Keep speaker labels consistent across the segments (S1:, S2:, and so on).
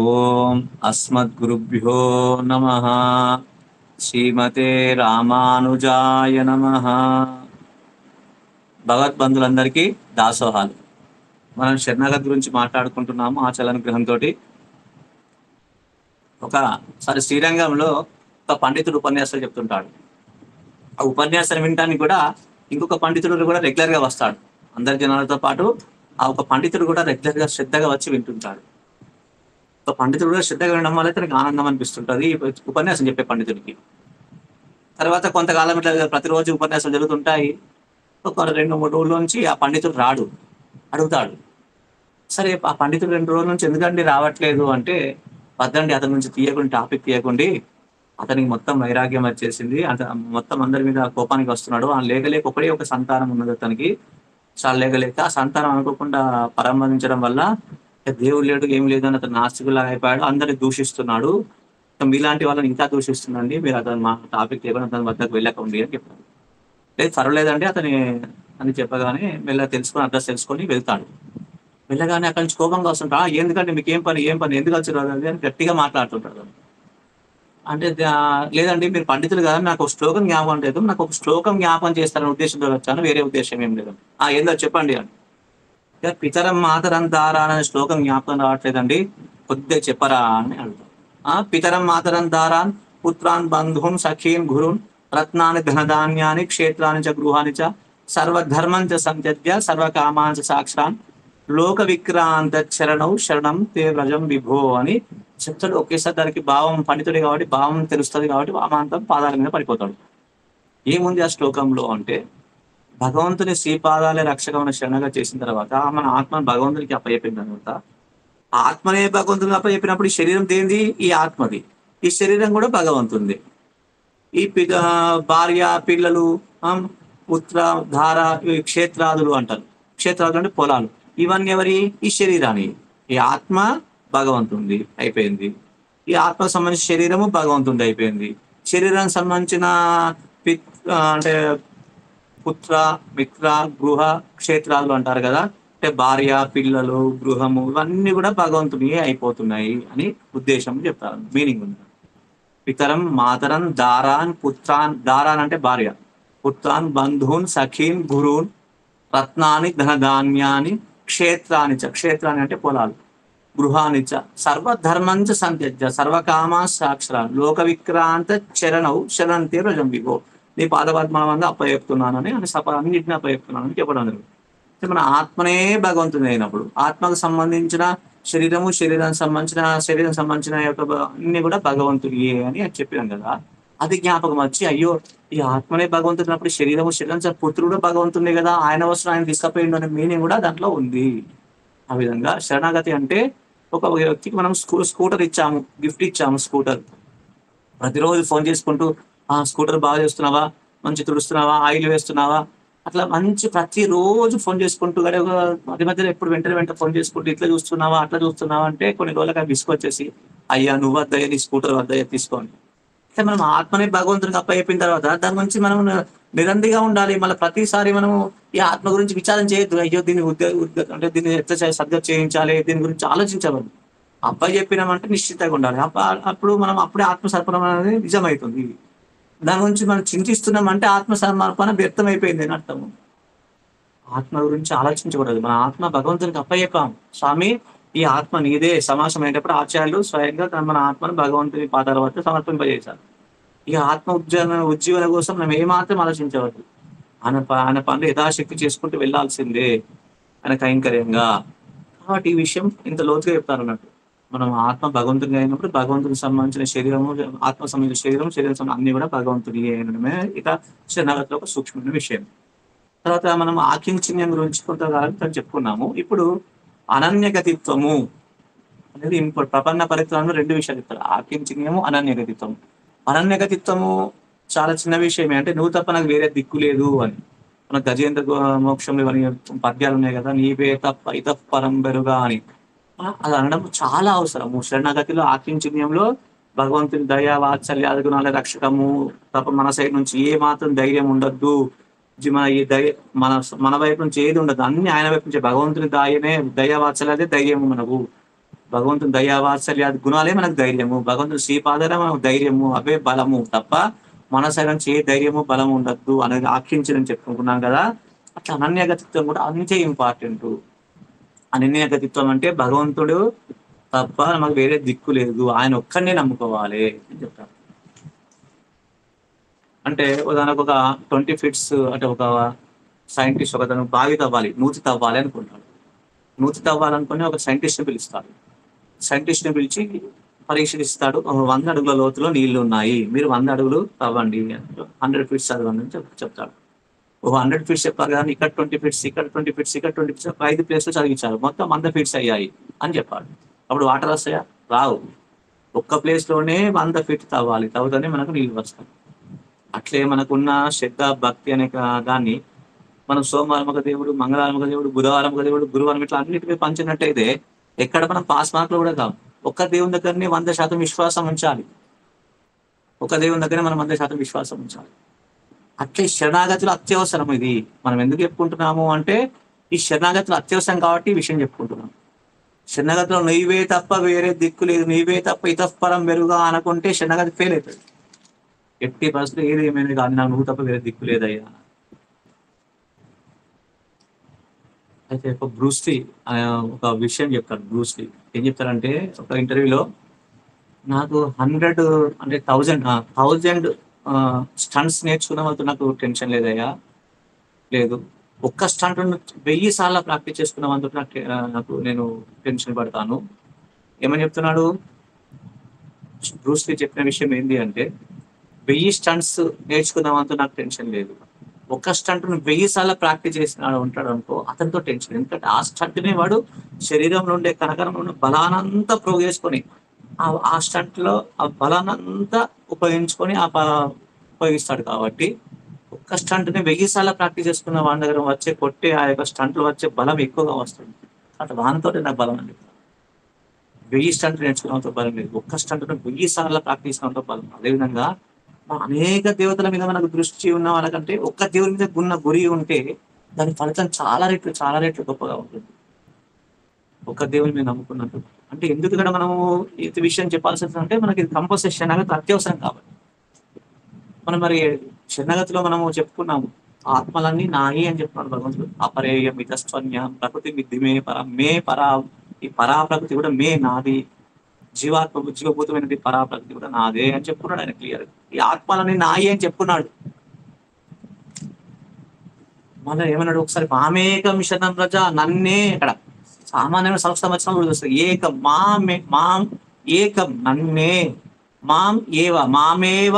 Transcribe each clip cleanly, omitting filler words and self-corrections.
S1: ఓం అస్మద్గురుభ్యో నమః. శ్రీమతే రామానుజాయ నమః. భగవద్బంధులందరికీ దాసోహాలు. మనం శరణాగతి గురించి మాట్లాడుకుంటున్నాము. ఆచరణ ఒకసారి శ్రీరంగంలో ఒక పండితుడు ఉపన్యాసాలు చెప్తుంటాడు. ఆ ఉపన్యాసాలు వినడానికి కూడా ఇంకొక పండితుడు కూడా రెగ్యులర్ గా వస్తాడు. అందరి జనాలతో పాటు ఆ ఒక పండితుడు కూడా రెగ్యులర్ గా శ్రద్ధగా వచ్చి వింటుంటాడు. ఒక పండితుడు కూడా శ్రద్ధగా వినడం వల్ల తనకి ఆనందం అనిపిస్తుంటది ఉపన్యాసం చెప్పే పండితుడికి. తర్వాత కొంతకాలం ఇట్లా ప్రతిరోజు ఉపన్యాసాలు జరుగుతుంటాయి. ఒక 2-3 రోజుల నుంచి ఆ పండితుడు రాడు. అడుగుతాడు, సరే ఆ పండితుడు 2 రోజుల నుంచి ఎందుకండి రావట్లేదు అంటే, వద్దండి అతని నుంచి టాపిక్ తీయకండి, అతనికి మొత్తం వైరాగ్యం వచ్చేసింది, మొత్తం అందరి మీద కోపానికి వస్తున్నాడు, ఆ లేక ఒకడే ఒక సంతానం ఉన్నది అతనికి, చాలా లేక ఆ సంతానం అనుకోకుండా పరామర్శించడం వల్ల దేవుడు లేడు ఏం లేదు అని అతను నాస్తికులాగా అయిపోయాడు, అందరిని దూషిస్తున్నాడు, మీలాంటి వాళ్ళని ఇంకా దూషిస్తుందండి, మీరు అతను మా టాపిక్ తీయకుండా అతని వద్దకు వెళ్ళకండి అని చెప్పాడు. లేదు పర్వాలేదండి అని చెప్పగానే మెల్లగా అడ్రస్ తెలుసుకొని వెళ్తాడు. వెళ్ళగానే అక్కడి నుంచి కోపంగా వస్తుంటా, ఎందుకంటే మీకు ఏం పని ఎందుకు వచ్చారు అని గట్టిగా మాట్లాడుతుంటాడు. అంటే లేదండి మీరు పండితులు కదా, నాకు ఒక శ్లోకం జ్ఞాపకం లేదు, నాకు ఒక శ్లోకం జ్ఞాపకం చేస్తారని ఉద్దేశంతో వచ్చాను, వేరే ఉద్దేశం ఏం లేదు. ఏందో చెప్పండి అని. పితరం మాతరం దారా అనే శ్లోకం జ్ఞాపకం రావట్లేదండి, కొద్దిగా చెప్పరా అని అడుగుతాం. పితరం మాతరం దారాన్ పుత్రాన్ బంధున్ సఖీన్ గురున్ రత్నాన్ని ధనధాన్యాన్ని క్షేత్రాన్ని చ గృహాన్ని చ సర్వధర్మం చ సంత్యజ్య సర్వకామాన్ చ సాక్షరాన్ లోక విక్రాంత శరణం తే వ్రజం విభో అని చెప్తాడు. ఒకేసారి దానికి భావం, పండితుడే కాబట్టి భావం తెలుస్తుంది కాబట్టి వామాంతం పాదాల మీద పడిపోతాడు. ఏముంది ఆ శ్లోకంలో అంటే, భగవంతుని శ్రీపాదాలే రక్షకమైన శరణగా చేసిన తర్వాత మన ఆత్మను భగవంతునికి అప్పచెప్పిన తర్వాత, ఆత్మనే భగవంతునికి అప్పచెప్పినప్పుడు ఈ శరీరం దేనిది? ఈ ఆత్మది. ఈ శరీరం కూడా భగవంతుంది. ఈ భార్య పిల్లలు పుత్ర ధార క్షేత్రాదులు అంటారు. క్షేత్రాదులు అంటే పొలాలు. ఇవన్నీ ఎవరి? ఈ శరీరాన్ని. ఈ ఆత్మ భగవంతుంది అయిపోయింది. ఈ ఆత్మకు సంబంధించిన శరీరము భగవంతుంది అయిపోయింది. శరీరానికి సంబంధించిన అంటే పుత్ర మిత్ర గృహ క్షేత్రాలు అంటారు కదా, అంటే భార్య పిల్లలు గృహము ఇవన్నీ కూడా భగవంతుని అయిపోతున్నాయి అని ఉద్దేశం చెప్తారు, మీనింగ్ ఉంది. పితరం మాతరం దారాన్ పుత్రాన్, దారాన్ అంటే భార్య, పుత్రాన్ బంధువున్ సఖీన్ గురువున్ రత్నాన్ని ధనధాన్యాన్ని క్షేత్రాన్ని అంటే పొలాలు, గృహాన్ని సర్వధర్మంచ సంత్యజ్య సర్వకామా సాక్షరాలు లోక విక్రాంత శరణంతే వ్రజం విభో, నీ పాదపద్మానంగా అప్పచెప్తున్నానని అన్నింటినీ అప్పచెప్తున్నానని చెప్పడం జరుగుతుంది. మన ఆత్మనే భగవంతుని అయినప్పుడు ఆత్మకు సంబంధించిన శరీరానికి సంబంధించిన యొక్క అన్ని కూడా భగవంతుడియే అని చెప్పినాం కదా. అది జ్ఞాపకం వచ్చి, అయ్యో ఈ ఆత్మనే భగవంతుడినప్పుడు శరీరం పుత్రుడు భగవంతుడే కదా, ఆయన వస్తున్న ఆయన తీసుకపోయిండు అనే మీనింగ్ కూడా దాంట్లో ఉంది. ఆ విధంగా శరణాగతి అంటే, ఒక వ్యక్తికి మనం స్కూటర్ ఇచ్చాము, గిఫ్ట్ ఇచ్చాము స్కూటర్, ప్రతిరోజు ఫోన్ చేసుకుంటూ స్కూటర్ బాగా చేస్తున్నావా, మంచి తుడుస్తున్నావా, ఆయిల్ వేస్తున్నావా, అట్లా మంచి ప్రతిరోజు ఫోన్ చేసుకుంటూ మధ్య మధ్యలో ఎప్పుడు వెంట ఫోన్ చేసుకుంటూ ఇట్లా చూస్తున్నావా అట్లా చూస్తున్నావా అంటే కొన్ని రోజులకు విసుకొచ్చేసి, అయ్యా నువ్వు వద్దయ్యా నీ స్కూటర్ వద్దయ్యా తీసుకోండి. అయితే మనం ఆత్మని భగవంతునికి అప్పచెప్పిన తర్వాత దాని గురించి మనం నిరందిగా ఉండాలి. మళ్ళీ ప్రతిసారి మనము ఈ ఆత్మ గురించి విచారం చేయొద్దు, అయ్యో దీన్ని అంటే దీన్ని ఎట్లా సద్గతి చేయించాలి, దీని గురించి ఆలోచించవద్దు. అప్పచెప్పినామంటే నిశ్చితంగా ఉండాలి. అప్పుడు మనం అప్పుడే ఆత్మ సమర్పణ అనేది నిజమవుతుంది. దాని గురించి మనం చింతిస్తున్నామంటే ఆత్మ సమర్పణ వ్యర్థమైపోయింది అని అర్థము. ఆత్మ గురించి ఆలోచించకూడదు. మన ఆత్మ భగవంతునికి అప్పచెప్పాము, స్వామి ఈ ఆత్మ నీదే. సమాసం అయినప్పుడు ఆచార్యులు స్వయంగా మన ఆత్మను భగవంతుని పాదాల వద్ద సమర్పింపజేశారు. ఈ ఆత్మ ఉజ్జీవన కోసం మనం ఏమాత్రం ఆలోచించవద్దు. ఆయన పనులు యథాశక్తి చేసుకుంటూ వెళ్లాల్సిందే ఆయన కైంకర్యంగా. కాబట్టి ఈ విషయం ఇంత లోతుగా చెప్తారు అన్నట్టు. మనం ఆత్మ భగవంతుడిగా అయినప్పుడు భగవంతునికి సంబంధించిన శరీరము, ఆత్మ సంబంధించిన శరీరం అన్ని కూడా భగవంతుడి అయినమే ఇక శరణాగతిలో ఒక సూక్ష్మమైన విషయం. తర్వాత మనం ఆకించన్యం గురించి కొంతకాలం చెప్పుకున్నాము. ఇప్పుడు అనన్యగతిత్వము అనేది ప్రపన్న పరిత్రాలను 2 విషయాలు చెప్తారు, ఆకించన్యము అనన్యగతిత్వము. అనన్యగతిత్వము చాలా చిన్న విషయమే, అంటే నువ్వు తప్ప నాకు వేరే దిక్కు లేదు అని. మన గజేంద్ర మోక్షంలో ఇవన్నీ పద్యాలు ఉన్నాయి కదా, నీవే తప్ప ఇత పరంబెరుగా అని. అది అనడం చాలా అవసరము. శరణాగతిలో ఆకించన్యంలో భగవంతుని దయ వాత్సల్యాది గుణాల రక్షకము తప్ప మన సైడ్ నుంచి ఏ మాత్రం ధైర్యం ఉండద్దు, మన వైపు నుంచి ఏది ఉండదు, అన్ని ఆయన వైపు నుంచి. భగవంతుని దయ వాత్సల్యాదే ధైర్యం మనకు. భగవంతుని దయా వాత్సల్యాది గుణాలే మనకు ధైర్యము. భగవంతుని శ్రీపాదలే మనకు ధైర్యము, అవే బలము తప్ప మన సైడ్ నుంచి ఏ ధైర్యము బలము ఉండద్దు అనేది ఆఖ్యించని చెప్పుకుంటున్నాం కదా. అట్లా అనన్యగతిత్వం కూడా అంతే ఇంపార్టెంట్. అనన్యగతిత్వం అంటే భగవంతుడు తప్ప మనకు వేరే దిక్కు లేదు, ఆయన ఒక్కడినే నమ్ముకోవాలి అని చెప్తారు. అంటే ఉదాహరణకు ఒక 20 ఫీట్స్ అంటే ఒక సైంటిస్ట్ ఒకతను బావి తవ్వాలి, నూతి తవ్వాలి అనుకుంటాడు. నూతి తవ్వాలనుకుని ఒక సైంటిస్ట్ని పిలుస్తాడు. సైంటిస్ట్ని పిలిచి పరీక్షిస్తాడు. 100 అడుగుల లోతులో నీళ్లు ఉన్నాయి, మీరు 100 అడుగులు తవ్వండి, 100 ఫీట్స్ చదవండి అని చెప్తాడు. 100 ఫీట్స్ చెప్పారు కానీ ఇక్కడ 20 ఫీట్స్, ఇక్కడ 20 ఫీట్స్, ఇక్కడ 20 ఫీట్స్, 5 ప్లేస్లో చదివించారు, మొత్తం 100 ఫీట్స్ అయ్యాయి అని చెప్పాడు. అప్పుడు వాటర్ వస్తాయా? రావు. ఒక్క ప్లేస్లోనే 100 ఫీట్ తవ్వాలి, తవ్వుతూనే మనకు నీళ్ళు వస్తాయి. అట్లే మనకున్న శ్రద్ధ భక్తి అనే దాన్ని మనం సోమవారం ఒక దేవుడు, మంగళవారం ఒక దేవుడు, బుధవారం ఒక దేవుడు, గురువారం ఇట్లా అన్నిటికీ పంచినట్టయితే ఎక్కడ మనం పాస్ మార్కులు కూడా కావు. ఒక్క దేవుని దగ్గరనే 100% విశ్వాసం ఉంచాలి. ఒక దేవుని దగ్గర మనం 100% విశ్వాసం ఉంచాలి. అట్లే శరణాగతులు అత్యవసరం. ఇది మనం ఎందుకు చెప్పుకుంటున్నాము అంటే ఈ శరణాగతులు అత్యవసరం కాబట్టి ఈ విషయం చెప్పుకుంటున్నాం. శరణాగతిలో నీవే తప్ప వేరే దిక్కు లేదు, నీవే తప్ప ఇతఃపరం మెరుగా అనుకుంటే శరణాగతి ఫెయిల్ అవుతుంది. ఎట్టి పరిస్థితులు ఏది ఏమైనా కానీ నాకు నువ్వు తప్ప వేరే దిక్కు లేదయ్యా. అయితే ఒక బ్రూస్లీ ఒక విషయం చెప్తాడు. బ్రూస్లీ ఏం చెప్తారంటే ఒక ఇంటర్వ్యూలో, నాకు 100 అంటే 1000 స్టంట్స్ నేర్చుకున్న వాళ్ళతో నాకు టెన్షన్ లేదయ్యా, లేదు. ఒక్క స్టంట్ 1000 సార్లు ప్రాక్టీస్ చేసుకున్న వాళ్ళతో నాకు నేను టెన్షన్ పడతాను. ఏమని చెప్తున్నాడు బ్రూస్లీ? చెప్పిన విషయం ఏంటి అంటే 1000 స్టంట్స్ నేర్చుకున్న వాళ్ళతో నాకు టెన్షన్ లేదు, ఒక్క స్టంట్ 1000 సార్లు ప్రాక్టీస్ చేసినాడు ఉంటాడు అనుకో, అతనితో టెన్షన్. ఎందుకంటే ఆ స్టంట్ని వాడు శరీరంలో ఉండే కనకరంలో ఉన్న బలానంతా ప్రోగేసుకొని ఆ స్టంట్ లో ఆ బలానంతా ఉపయోగించుకొని ఉపయోగిస్తాడు. కాబట్టి ఒక్క స్టంట్ ని 1000 సార్లు ప్రాక్టీస్ చేసుకున్న వాడి దగ్గర వచ్చే కొట్టే ఆ యొక్క స్టంట్లు వచ్చే బలం ఎక్కువగా వస్తుంది. అట్లా వానితో నాకు బలం అండి. 1000 స్టంట్ నేర్చుకున్నంత బలం లేదు, ఒక్క స్టంట్ 1000 సార్లు ప్రాక్టీస్ చేసినంత బలం. అదేవిధంగా అనేక దేవతల మీద మనకు దృష్టి ఉన్న వాళ్ళకంటే ఒక్క దేవుని మీద ఉన్న గురి ఉంటే దాని ఫలితం చాలా రెట్లు గొప్పగా ఉంటుంది. ఒక్క దేవుని మీద నమ్ముకున్నట్టు అంటే ఎందుకు ఇక్కడ మనము ఈ విషయం చెప్పాల్సి అంటే మనకి కంపల్సరీ శరణాగతి అత్యవసరం కాబట్టి. మనం మరి శరణాగతిలో మనము చెప్పుకున్నాము ఆత్మలన్నీ నాయి అని చెప్తున్నాడు భగవంతుడు. అపరేయ మితస్వన్య ప్రకృతి మిద్ది మే పరా, ఈ పరా ప్రకృతి కూడా నాది, జీవభూతమైనది పరా ప్రకృతి కూడా నాదే అని చెప్పుకున్నాడు ఆయన క్లియర్. ఈ ఆత్మలన్నీ నాయి అని చెప్పుకున్నాడు. మళ్ళీ ఏమన్నాడు ఒకసారి, మామేకం శతం ప్రజ, నన్నే. ఇక్కడ సామాన్యమైన సంస్థ వచ్చినప్పుడు చూస్తారు ఏకం మాం ఏకం నన్నే, మాం ఏవ మామేవ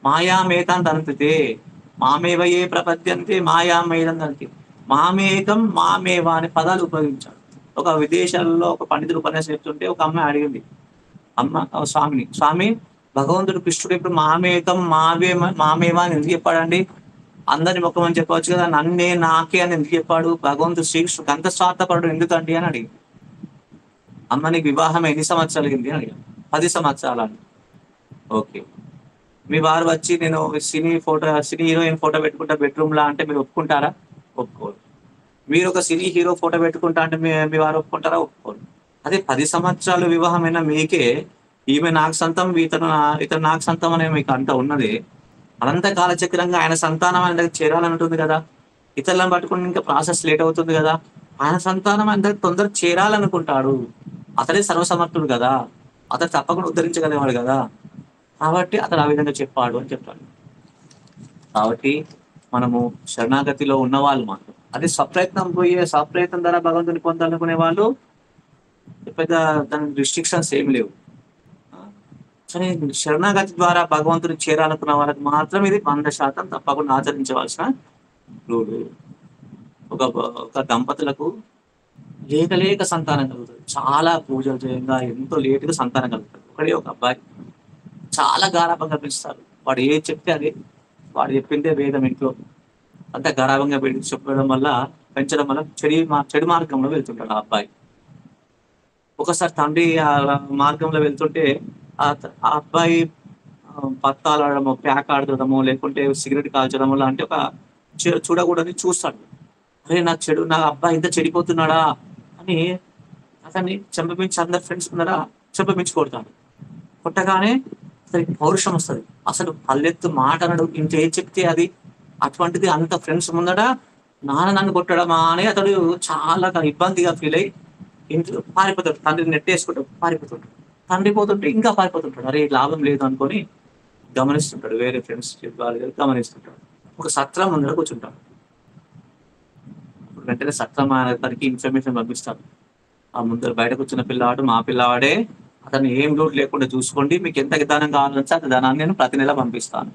S1: మాయామేతాంతే, మామేవ ఏ ప్రపద్యంతే మాయామేదంతే, మామేకం మామేవ అనే పదాలు ఉపయోగించాడు. ఒక విదేశాలలో ఒక పండితుడు ఉపన్యాసం చెప్తుంటే ఒక అమ్మాయి అడిగింది స్వామి భగవంతుడు కృష్ణుడు ఇప్పుడు మామేకం మామేవ అని ఎందుకు చెప్పాడండి? అందరి ముఖం అని చెప్పవచ్చు కదా, నన్నే నాకే అని ఎందుకు చెప్పాడు? భగవంతుడు శ్రీకృష్ణుడు అంత స్వార్థపడు ఎందుకండి అని అడిగి. అమ్మ నీకు వివాహం ఎన్ని సంవత్సరాలు అయింది అని అడిగాను. 10 సంవత్సరాలు అని. ఓకే, మీ వారు వచ్చి నేను సినీ హీరోయిన్ ఫోటో పెట్టుకుంటా బెడ్రూమ్ లా అంటే మీరు ఒప్పుకుంటారా? ఒప్పుకోరు. మీరు ఒక సినీ హీరో ఫోటో పెట్టుకుంటా అంటే మీ వారు ఒప్పుకుంటారా? ఒప్పుకోరు. అదే 10 సంవత్సరాలు వివాహమైన మీకే ఈమె నాకు సంతం ఇతను నాకు సంతం అనే మీకు అంత ఉన్నది. అనంత కాలచక్రంగా ఆయన సంతానం ఆయన దగ్గర చేరాలనుంటుంది కదా, ఇతరులను పట్టుకుని ఇంకా ప్రాసెస్ లేట్ అవుతుంది కదా. ఆయన సంతానం ఆయన దగ్గర తొందరగా చేరాలనుకుంటాడు. అతడే సర్వసమర్థుడు కదా, అతడు తప్పకుండా ఉద్ధరించగలిగాడు కదా, కాబట్టి అతడు ఆ విధంగా చెప్పాడు అని చెప్పాడు. కాబట్టి మనము శరణాగతిలో ఉన్న వాళ్ళు మాత్రం అదే స్వప్రయత్నం ద్వారా భగవంతుని పొందాలనుకునే వాళ్ళు పెద్ద దాని రిస్ట్రిక్షన్స్ ఏమి లేవు. కానీ శరణాగతి ద్వారా భగవంతుని చేరాలనుకున్న వాళ్ళకి మాత్రం ఇది 100% తప్పకుండా ఆచరించవలసిన రూలు. ఒక దంపతులకు లేక సంతానం కలుగుతుంది, చాలా పూజలు చేయంగా ఎంతో లేటుగా సంతానం కలుగుతుంది. ఒక అబ్బాయి చాలా గారాభంగా పెంచుతారు. వాడు ఏది చెప్తే అదే, వాడు చెప్పిందే వేదం. ఇంట్లో అంతా గారాభంగా పెంచడం వల్ల చెడు మార్గంలో వెళ్తుంటాడు ఆ అబ్బాయి. ఒకసారి తండ్రి ఆ మార్గంలో వెళ్తుంటే ఆ అబ్బాయి పత్తాలాడము, ప్యాక్ ఆడటము, లేకుంటే సిగరెట్ కాల్చడము లాంటి ఒక చూడకూడదని చూస్తాడు. అరే నా అబ్బాయి ఇంత చెడిపోతున్నాడా అని అతన్ని చెంపపించి అందరు ఫ్రెండ్స్ ఉన్నారా చెంపపించి కొడతాడు. కొట్టగానే అతనికి పౌరుషం వస్తుంది. అసలు పల్లెత్తు మాట అనడు, ఇంకేం చెప్తే అది. అటువంటిది అంత ఫ్రెండ్స్ ముందట నాన్న నన్ను కొట్టడమా అని అతడు చాలా ఇబ్బందిగా ఫీల్ అయ్యి ఇంట్లో పారిపోతాడు. తండ్రిని నెట్టేసుకుంటాడు, పారిపోతుంటాడు. తండ్రి పోతుంటే ఇంకా పారిపోతుంటాడు. అరే లాభం లేదు అనుకొని గమనిస్తుంటాడు. వేరే ఫ్రెండ్స్ వాళ్ళు గమనిస్తుంటాడు. ఒక సత్రం ముందర కూర్చుంటాడు. వెంటనే సత్రం అతనికి ఇన్ఫర్మేషన్ పంపిస్తాడు. ఆ ముందర బయట కూర్చున్న పిల్లవాడు మా పిల్లవాడే, అతను ఏం లోటు లేకుండా చూసుకోండి, మీకు ఎంత ధనం కావాలంటే అంత ధనాన్ని నేను ప్రతి నెల పంపిస్తాను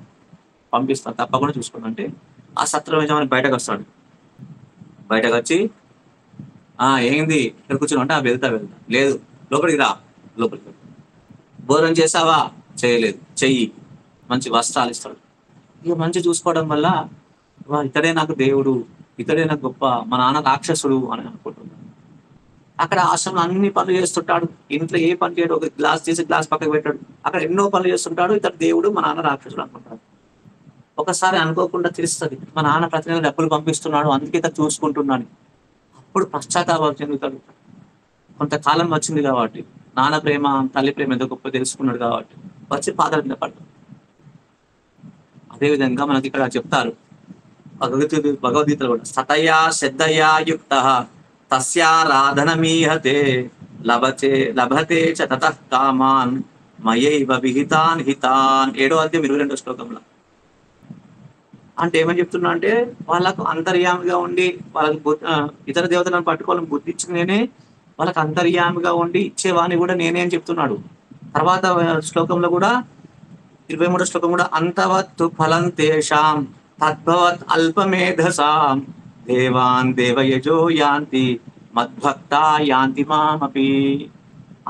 S1: తప్పకుండా చూసుకోండి అంటే ఆ సత్రం యజమాని బయటకు వస్తాడు. బయటకు వచ్చి ఏంది ఇక్కడ కూర్చుని అంటే వెళ్తా లేదు లోపలికి రా, లోపలికి రా. భోజనం చేసావా? చేయలేదు, చెయ్యి. మంచి వస్త్రాలు ఇస్తాడు. ఇక మంచి చూసుకోవడం వల్ల ఇతడే నాకు దేవుడు, ఇతడే నాకు గొప్ప, మా నాన్న రాక్షసుడు అని అనుకుంటున్నాడు. అక్కడ ఆశ్రమంలో అన్ని పనులు చేస్తుంటాడు. ఇంట్లో ఏ పని చేయడు, ఒక గ్లాస్ తీసి గ్లాస్ పక్కకు పెట్టాడు. అక్కడ ఎన్నో పనులు చేస్తుంటాడు. ఇతడు దేవుడు, మా నాన్న రాక్షసుడు అనుకుంటాడు. ఒకసారి అనుకోకుండా తెలుస్తుంది, మా నాన్న ప్రతి నెల డబ్బులు పంపిస్తున్నాడు, అందుకే ఇతను చూసుకుంటున్నాను. అప్పుడు పశ్చాత్తాపం చెందుతాడు. కొంతకాలం వచ్చింది కాబట్టి, నాన్న ప్రేమ తల్లి ప్రేమ ఎంత గొప్ప తెలుసుకున్నాడు కాబట్టి వచ్చి పాదాల మీద పడతాడు. అదేవిధంగా మనకి ఇక్కడ చెప్తారు భగవద్గీతలో కూడా, సతయా శ్రద్ధయా యుక్త తస్యారాధనమీహతే లభతే చ తతః కామాన్ మయైవ విహితాన్ హితాన్. 7వ అధ్యాయం 22వ శ్లోకంలో అంటే ఏమని చెప్తున్నా అంటే, వాళ్ళకు అంతర్యామిగా ఉండి వాళ్ళకి ఇతర దేవతలను పట్టుకోవాలని బుద్ధి ఇచ్చింది నేనే, వాళ్ళకి అంతర్యామిగా ఉండి ఇచ్చేవాణి కూడా నేనే అని చెప్తున్నాడు. తర్వాత శ్లోకంలో కూడా 23వ శ్లోకం కూడా, అంతవత్తు ఫలం తేషాం తద్భవత్ అల్పమేధసాం దేవాన్ దేవయజో యాంతి మద్భక్తా యాంతి మామపి.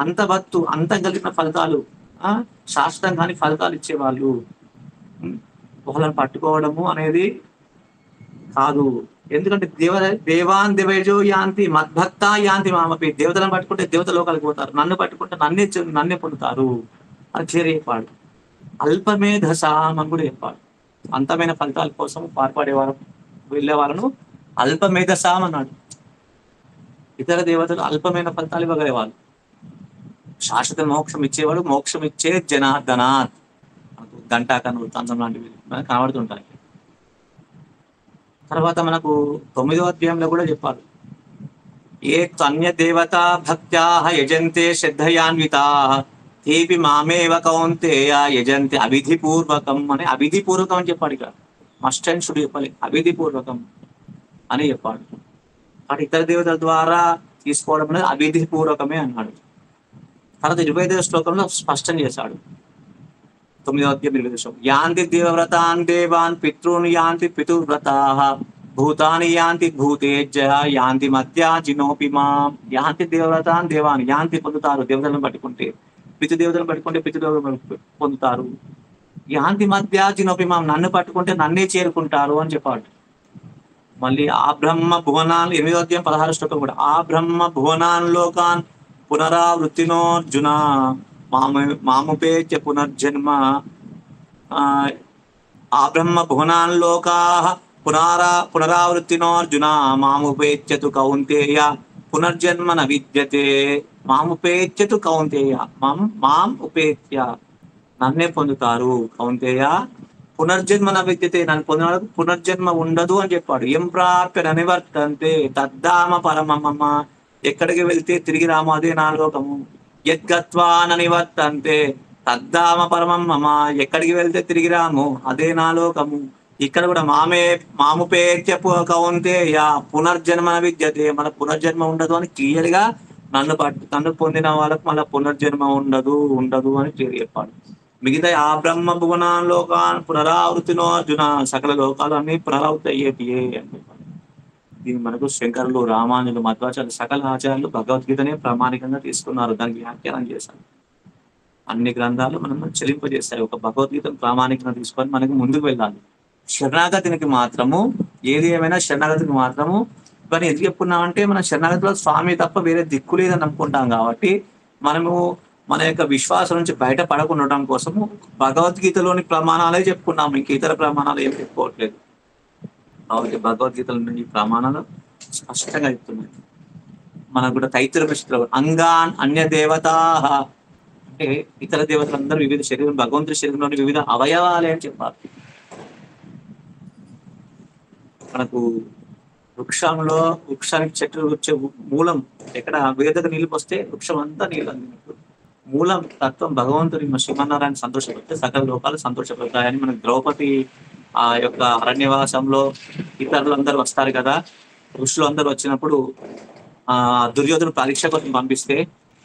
S1: అంతవత్తు అంతం కలిగిన ఫలితాలు, శాశ్వతం కాని ఫలితాలు ఇచ్చేవాళ్ళు వాళ్ళని పట్టుకోవడము అనేది కాదు. ఎందుకంటే దేవాన్ దేవయజో యాంతి మద్భక్త యాంతి మామపి. దేవతలను పట్టుకుంటే దేవత లోకాలకు పోతారు, నన్ను పట్టుకుంటే నన్నే పొందుతారు అని క్లియర్ చెప్పాడు. అల్పమేధసాం అని కూడా చెప్పాడు. అంతమైన ఫలితాల కోసం పాల్పడేవారు వెళ్ళే వాళ్ళను అల్పమేధసాం అన్నాడు. ఇతర దేవతలు అల్పమైన ఫలితాలు ఇవ్వగలేవాళ్ళు. శాశ్వత మోక్షం ఇచ్చేవాడు, మోక్షం ఇచ్చే జనార్దనాథ్. గంటాకను వృత్తాంతం లాంటివి కనబడుతుంటాయి. తర్వాత మనకు 9వ అధ్యాయంలో కూడా చెప్పారు, ఏ అన్య దేవత భక్త్యా యజంతే శ్రద్ధయాన్వితా తేపి మామేవ కౌంతేయ యజంతే అవిధిపూర్వకం అని. అవిధిపూర్వకం అని చెప్పాడు. ఇక మస్ట్ అండ్ షుడ్ చెప్పాలి, అవిధిపూర్వకం అని చెప్పాడు. కాబట్టి ఇతర దేవతల ద్వారా తీసుకోవడం అనేది అవిధిపూర్వకమే అన్నాడు. తర్వాత 25వ శ్లోకంలో స్పష్టం చేశాడు. 9వ అధ్యాయం 25వ శ్లోకం, యాంతి దేవవ్రతాన్ దేవాన్ పితృన్ యాంతి పితృవ్రతాః భూతాని యాంతి భూతేజ్య యాంతి మధ్యాజినోపి మాం. యాంతి దేవవ్రతాన్ దేవాన్, యాంతి పొందుతారు దేవతలను పట్టుకుంటే, పితృదేవతలను పట్టుకుంటే పితృదేవతలను పొందుతారు. యాంతి మధ్యాజినోపి మాం, నన్ను పట్టుకుంటే నన్నే చేరుకుంటారు అని చెప్పాడు. మళ్ళీ ఆ బ్రహ్మ భువనాన్ 8వ అధ్యాయం 16వ శ్లోకం కూడా, ఆ బ్రహ్మ భువనాన్ లోకాన్ పునరావృత్తినోర్జున మాముపేత్య పునర్జన్మ. ఆ బ్రహ్మ భువనాన్ లోకాః పునరావృత్తినోర్జున మాముపేత్యతు కౌంతేయ పునర్జన్మ న విద్యతే. మాముపేత్యతు కౌంతేయ, మాం ఉపేత్య నన్నే పొందుతారు కౌంతేయ పునర్జన్మ న విద్యతే, నన్ను పొందిన వాళ్ళకు పునర్జన్మ ఉండదు అని చెప్పాడు. ఎం ప్రాప్య నివర్తంతే తద్ధామ పరమమ, ఎక్కడికి వెళ్తే తిరిగి రాము అదే నా లోకము. యద్గత్వా న నివర్తంతే తద్ధామ పరమం మమ, ఎక్కడికి వెళ్తే తిరిగి రాము అదే నా లోకము. ఇక్కడ కూడా మాముపేత్య కౌంతేయ పునర్జన్మ న విద్యతే, మన పునర్జన్మ ఉండదు అని క్లియర్ గా నన్ను పొందిన వాళ్ళకు మళ్ళీ పునర్జన్మ ఉండదు అని క్లియర్ చెప్పాడు. మిగతా ఆ బ్రహ్మ భువనాన్ లోకాన్ పునరావృతినో అర్జున, సకల లోకాలు అన్ని పునరావృతి అయ్యేటియే అని చెప్పాడు. దీన్ని మనకు శంకరులు, రామానుజులు, మధ్వాచార్యులు, సకల ఆచార్యులు భగవద్గీతనే ప్రామాణికంగా తీసుకున్నారు, దానికి వ్యాఖ్యానం చేశారు. అన్ని గ్రంథాలు మనం చెలింపజేస్తాయి. ఒక భగవద్గీతను ప్రామాణికంగా తీసుకొని మనకి ముందుకు వెళ్ళాలి. శరణాగతికి మాత్రము ఏది ఏమైనా శరణాగతికి మాత్రము ఇవన్నీ ఎందుకు చెప్పుకున్నామంటే, మనం శరణాగతిలో స్వామి తప్ప వేరే దిక్కు లేదని అనుకుంటాం కాబట్టి మనము మన యొక్క విశ్వాసం నుంచి బయట పడకుండటం కోసము భగవద్గీతలోని ప్రమాణాలే చెప్పుకున్నాము, ఇంక ఇతర ప్రమాణాలు ఏం చెప్పుకోవట్లేదు. కాబట్టి భగవద్గీతలో ఈ ప్రమాణాలు స్పష్టంగా చెప్తున్నాయి. మనకు కూడా తైత్తిరీయోపనిషత్తులో అంగాన్ అన్య దేవతా, అంటే ఇతర దేవతలందరూ వివిధ శరీరం, భగవంతుడి శరీరంలోని వివిధ అవయవాలే అని చెప్పారు. మనకు వృక్షానికి చెట్లు వచ్చే మూలం ఎక్కడ వేదకు నీళ్ళు పోస్తే వృక్షం అంతా నీళ్ళు అందినట్టు మూలం తత్వం భగవంతుడి శ్రీమన్నారాయణ సంతోషపడితే సకల లోకాలు సంతోషపడతాయని మనకు ద్రౌపది ఆ యొక్క అరణ్యవాసంలో ఇతరులందరూ వస్తారు కదా, ఋషులు అందరూ వచ్చినప్పుడు ఆ దుర్యోధను పరీక్ష కోసం పంపిస్తే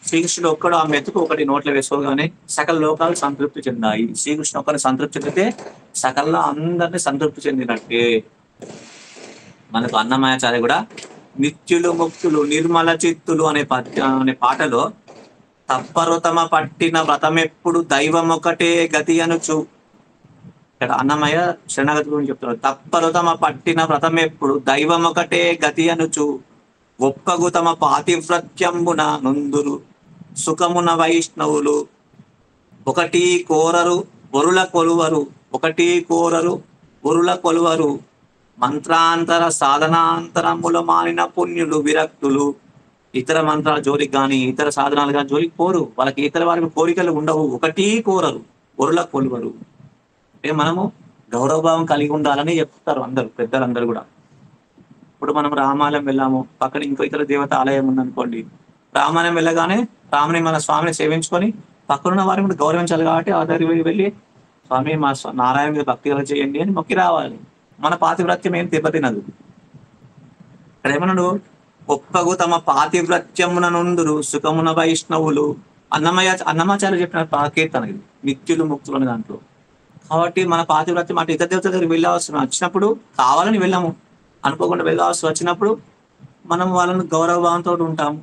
S1: శ్రీకృష్ణుడు ఒక్కడు ఆ మెతుకు ఒకటి నోట్లో వేసుకోగానే సకల లోకాలు సంతృప్తి చెందాయి. శ్రీకృష్ణుడు ఒకరిని సంతృప్తి చెందితే సకల అందరినీ సంతృప్తి చెందినట్టే. మనకు అన్నమాయాచార్య కూడా నిత్యులు ముక్తులు నిర్మల చిత్తులు అనే పాటలో తప్పరుతమ పట్టిన వ్రతమెప్పుడు దైవం ఒకటే గతి అనుచు, ఇక్కడ అన్నమయ్య శరణాగతి గురించి చెప్తున్నారు. తప్పరుతమ పట్టిన వ్రతమెప్పుడు దైవం ఒకటే గతి అనుచు, ఒప్పగు తమ పాతివ్రత్యంబున నుందురు సుఖమున వైష్ణవులు, ఒకటి కోరరు వరుల కొలువరు, ఒకటి కోరరు వరుల కొలువరు, మంత్రాంతర సాధనాంతరముల మానిన పుణ్యులు విరక్తులు. ఇతర మంత్రాల జోలికి కానీ ఇతర సాధనాలు కానీ జోలికి పోరు, వాళ్ళకి ఇతర వారికి కోరికలు ఉండవు, ఒకటి కోరరు వరుల కొలువరు. అంటే మనము గౌరవభావం కలిగి ఉండాలని చెప్తారు అందరు పెద్దలందరూ కూడా. ఇప్పుడు మనం రామాలయం వెళ్ళాము, పక్కన ఇంకో ఇతర దేవత ఆలయం ఉందనుకోండి, రామాలయం వెళ్ళగానే రాముని మన స్వామిని సేవించుకొని పక్కనున్న వారిని కూడా గౌరవించాలి. కాబట్టి ఆ దగ్గరికి వెళ్ళి స్వామి మా నారాయణ మీద భక్తి కల చేయండి అని మొక్కి రావాలి. మన పాతివ్రత్యం ఏం దెబ్బతినదు. ఇక్కడ ఏమన్నాడు, ఒప్పగు తమ పాతివ్రత్యమున నుందురు సుఖమున వైష్ణవులు. అన్నమాచార్య చెప్పిన కీర్తన ఇది, నిత్యులు ముక్తులు అనే దాంట్లో. కాబట్టి మన పాతివ్రత్యం అంటే ఇతర దేవతల దగ్గరికి వెళ్ళాల్సి వచ్చినప్పుడు కావాలని వెళ్ళాము, అనుకోకుండా వెళ్ళాల్సి వచ్చినప్పుడు మనం వాళ్ళని గౌరవభావంతో ఉంటాము.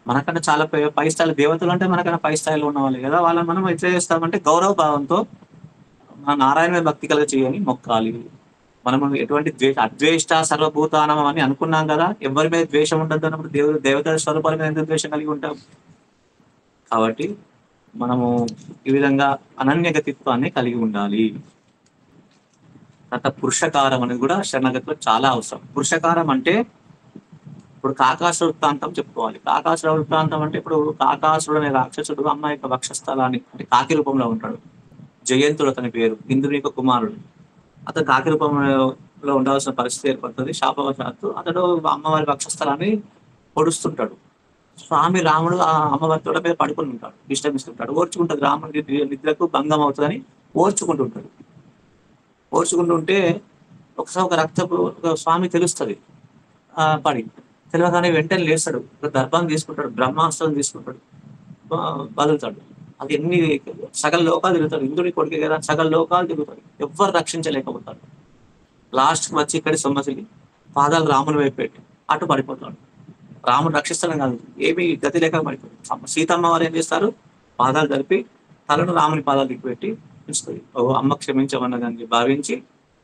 S1: మనకన్నా చాలా పై స్థాయి దేవతలు అంటే మనకన్నా పై స్థాయిలో ఉన్న వాళ్ళే కదా, వాళ్ళని మనం ఎట్లా చేస్తామంటే గౌరవ భావంతో మన నారాయణ మీద భక్తి కలిగి చేయని మొక్కాలి. మనం ఎటువంటి అద్వేష్ట సర్వభూతానం అని అనుకున్నాం కదా, ఎవరి మీద ద్వేషం ఉండదు అన్నప్పుడు దేవత స్వరూపాల మీద ఎంత ద్వేషం కలిగి ఉంటాం. కాబట్టి మనము ఈ విధంగా అనన్యగతిత్వాన్ని కలిగి ఉండాలి. తర్వాత పురుషకారం అనేది కూడా శరణగతిలో చాలా అవసరం. పురుషకారం అంటే ఇప్పుడు కాకాసుర వృత్తాంతం చెప్పుకోవాలి. కాకాసుర వృత్తాంతం అంటే ఇప్పుడు కాకాసురుడు అనే రాక్షసుడు అమ్మ యొక్క వక్షస్థలాన్ని అంటే కాకి రూపంలో ఉంటాడు. జయంతుడు అతని పేరు, ఇంద్రుని యొక్క కుమారుడు. అతను కాకి రూపంలో ఉండాల్సిన పరిస్థితి ఏర్పడుతుంది. శాపవశాత్తు అతడు అమ్మవారి వక్షస్థలాన్ని పొడుస్తుంటాడు. స్వామి రాముడు ఆ అమ్మవారి తోట మీద పడుకుని ఉంటాడు, డిస్టర్బిస్తుంటాడు. ఓర్చుకుంటుంది, రాముడి నిద్రకు భంగం అవుతుందని ఓర్చుకుంటుంటాడు. ఓర్చుకుంటుంటే ఒకసారి ఒక రక్తపు స్వామి తెలుస్తుంది పడి, తెలియగానే వెంటనే లేస్తాడు, ఒక దర్భాన్ని తీసుకుంటాడు, బ్రహ్మాస్త్రం తీసుకుంటాడు, బదులుతాడు. అది ఎన్ని సకల లోకాలు తిరుగుతాడు, ఇంద్రుడి కొడుకే కదా, సకల లోకాలు తిరుగుతాడు, ఎవ్వరు రక్షించలేకపోతాడు. లాస్ట్ వచ్చి ఇక్కడ సొమ్మసిలి పాదాలు రాముని వైపు పెట్టి అటు పడిపోతాడు. రాముడు రక్షిస్తాడు కాదు, ఏమీ గతి లేక పడిపోతాడు. సీతమ్మ వారు ఏం చేస్తారు, పాదాలు జరిపి తలను రాముని పాదాలు దిక్కు పెట్టి పిలుస్తుంది. ఓ అమ్మ క్షమించమన్నదని భావించి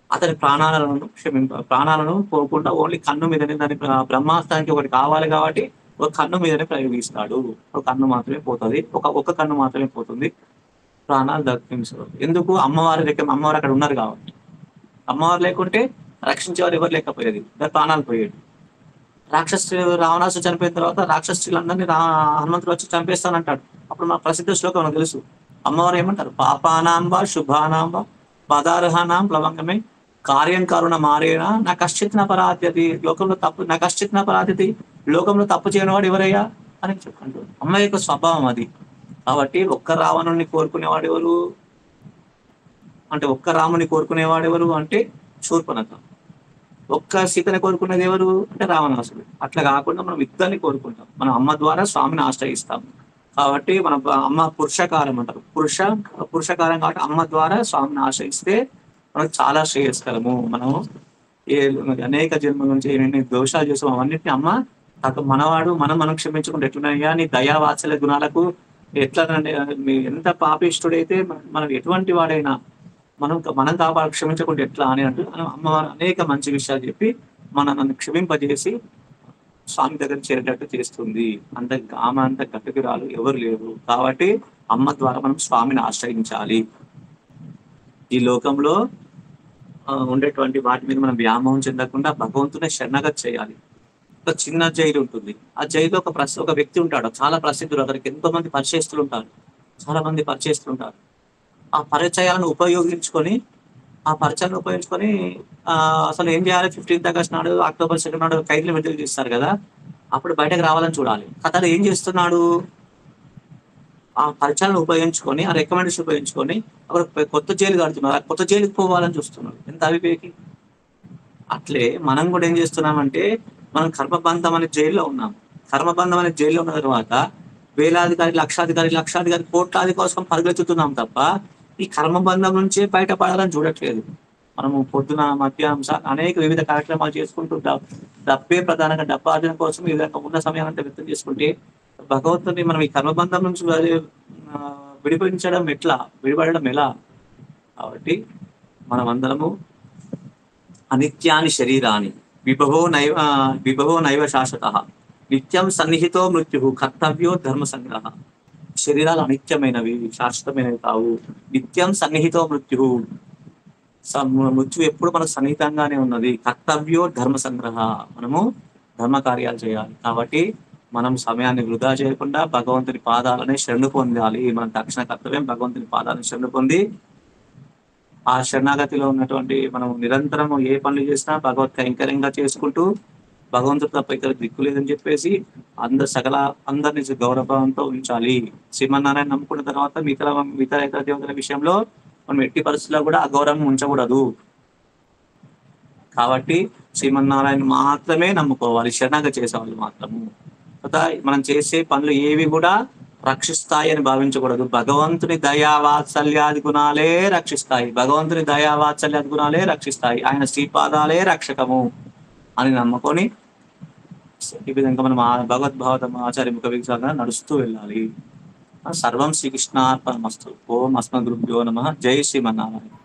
S1: అతని ప్రాణాలను పోకుండా ఓన్లీ కన్ను మీదనే, దాని బ్రహ్మాస్త్రానికి ఒకటి కావాలి కాబట్టి ఒక కన్ను మీదనే ప్రయోగిస్తాడు. ఒక కన్ను మాత్రమే పోతుంది, ఒక కన్ను మాత్రమే పోతుంది, ప్రాణాలు దక్కించదు. ఎందుకు, అమ్మవారు అక్కడ ఉన్నారు కాబట్టి. అమ్మవారు లేకుంటే రక్షించేవారు ఎవరు లేకపోయేది, ప్రాణాలు పోయేది. రావణాసు చనిపోయిన తర్వాత రాక్షసులందరినీ హనుమంతుడు వచ్చి చంపేస్తానంటాడు. అప్పుడు మన ప్రసిద్ధ శ్లోకం మనకు తెలుసు. అమ్మవారు ఏమంటారు, పాపానాంబ శుభానాంబ పదార్హానాం ప్లవంగమే కార్యం కరుణ మారేనా నా కశ్చిత్ పరాధ్యతి. లోకంలో తప్పు నా కశ్చిత్ పరాధ్యతి, లోకంలో తప్పు చేయని వాడు ఎవరయ్యా అని చెప్పుకుంటాడు. అమ్మ యొక్క స్వభావం అది. కాబట్టి ఒక్క రావణుని కోరుకునేవాడు ఎవరు అంటే, ఒక్క రాముని కోరుకునేవాడు ఎవరు అంటే శూర్పణఖ. ఒక్క సీతని కోరుకునేది ఎవరు అంటే రావణాసుడు. అట్లా కాకుండా మనం ఇద్దరిని కోరుకుంటాం, మనం అమ్మ ద్వారా స్వామిని ఆశ్రయిస్తాం. కాబట్టి మన అమ్మ పురుషకారం అంటారు. పురుషకారం కాబట్టి అమ్మ ద్వారా స్వామిని ఆశ్రయిస్తే మనకు చాలా శ్రేయస్కరము. మనం అనేక జన్మల నుంచి ఏమేమి దోషాలు చేస్తాం అవన్నిటిని అమ్మ మనవాడు మనం క్షమించుకుంటే ఎట్లున్నాయా, నీ దయా వాత్సల్య గుణాలకు ఎట్లా ఎంత పాపిష్టుడైతే మనం ఎటువంటి వాడైనా మనం క్షమించకుండా ఎట్లా అని అంటూ అమ్మవారు అనేక మంచి విషయాలు చెప్పి నన్ను క్షమింపజేసి స్వామి దగ్గర చేరేటట్టు చేస్తుంది. ఆమె అంత గట్టుకురాలు ఎవరు లేరు. కాబట్టి అమ్మ ద్వారా మనం స్వామిని ఆశ్రయించాలి. ఈ లోకంలో ఉండేటువంటి వాటి మీద మనం వ్యామోహం చెందకుండా భగవంతునే శరణాగతి చేయాలి. ఒక చిన్న జైలు ఉంటుంది. ఆ జైల్లో ఒక వ్యక్తి ఉంటాడు. చాలా ప్రసిద్ధుడు. అతనికి ఎంతో మంది పరిచయస్తులు ఉంటారు. చాలా మంది పరిచయస్తులు ఉంటారు. ఆ పరిచయాలను ఉపయోగించుకొని ఆ పరిచయాలను ఉపయోగించుకొని అసలు ఏం చేయాలి? 15థ్ ఆగస్ట్ నాడు, అక్టోబర్ 2 నాడు ఖైదీని విడుదల చేస్తారు కదా! అప్పుడు బయటకు రావాలని చూడాలి. అతను ఏం చేస్తున్నాడు? ఆ పరిచయాలను ఉపయోగించుకొని, ఆ రికమెండేషన్ ఉపయోగించుకొని అక్కడ కొత్త జైలు కడుతున్నారు. ఆ కొత్త జైలుకి పోవాలని చూస్తున్నాడు. ఎంత అవివేకి! అట్లే మనం కూడా ఏం చేస్తున్నామంటే, మనం కర్మబంధం అనే జైల్లో ఉన్నాం. కర్మబంధం అనే జైల్లో ఉన్న తర్వాత వేలాధికారి, లక్షాధికారి, లక్షాధికారి, కోట్లాది కోసం పరుగెత్తుతున్నాం తప్ప, ఈ కర్మబంధం నుంచే బయటపడాలని చూడట్లేదు. మనము పొద్దున, మధ్యాహ్నం అనేక వివిధ కార్యక్రమాలు చేసుకుంటూ డబ్బే ప్రధానంగా డబ్బార్జన కోసం ఈ విధంగా ఉన్న సమయాన్నంతా వ్యక్తం చేసుకుంటే, భగవంతుడిని మనం ఈ కర్మబంధం నుంచి విడిపించడం ఎట్లా? విడిపడడం ఎలా? కాబట్టి మనమందరము అనిత్యాని శరీరాన్ని విభవో నైవ శాశ్వతః నిత్యం సన్నిహితో మృత్యు కర్తవ్యో ధర్మ సంగ్రహ. శరీరాలు అనిత్యమైనవి, శాశ్వతమైనవి కావు. నిత్యం సన్నిహితో మృత్యు, మృత్యు ఎప్పుడు మనకు సన్నిహితంగానే ఉన్నది. కర్తవ్యో ధర్మ సంగ్రహ, మనము ధర్మ కార్యాలు చేయాలి. కాబట్టి మనం సమయాన్ని వృధా చేయకుండా భగవంతుని పాదాలని శరణు పొందాలి. మన తక్షణ కర్తవ్యం భగవంతుని పాదాలను శరణు పొంది, ఆ శరణాగతిలో ఉన్నటువంటి మనం నిరంతరం ఏ పనులు చేసినా భగవత్ కైంకర్యంగా చేసుకుంటూ, భగవంతుడు తప్ప ఇతర దిక్కు లేదని చెప్పేసి అందరినీ గౌరవంతో ఉంచాలి. శ్రీమన్నారాయణ నమ్ముకున్న తర్వాత ఇతర దేవతల విషయంలో మనం ఎట్టి పరిస్థితుల్లో కూడా అగౌరవం ఉంచకూడదు. కాబట్టి శ్రీమన్నారాయణ మాత్రమే నమ్ముకోవాలి, శరణాగతి చేసేవాళ్ళు మాత్రము. మనం చేసే పనులు ఏవి కూడా రక్షిస్తాయి అని భావించకూడదు. భగవంతుని దయావాత్సల్యాది గుణాలే రక్షిస్తాయి. భగవంతుని దయావాత్సల్యాది గుణాలే రక్షిస్తాయి. ఆయన శ్రీపాదాలే రక్షకము అని నమ్ముకొని ఈ విధంగా మనం భగవద్భావతం ఆచార్య ముఖ విగ్రహంగా నడుస్తూ వెళ్ళాలి. సర్వం శ్రీకృష్ణార్పణమస్తు. ఓం అస్మద్గురుభ్యో నమః. జై శ్రీమన్నారాయణ.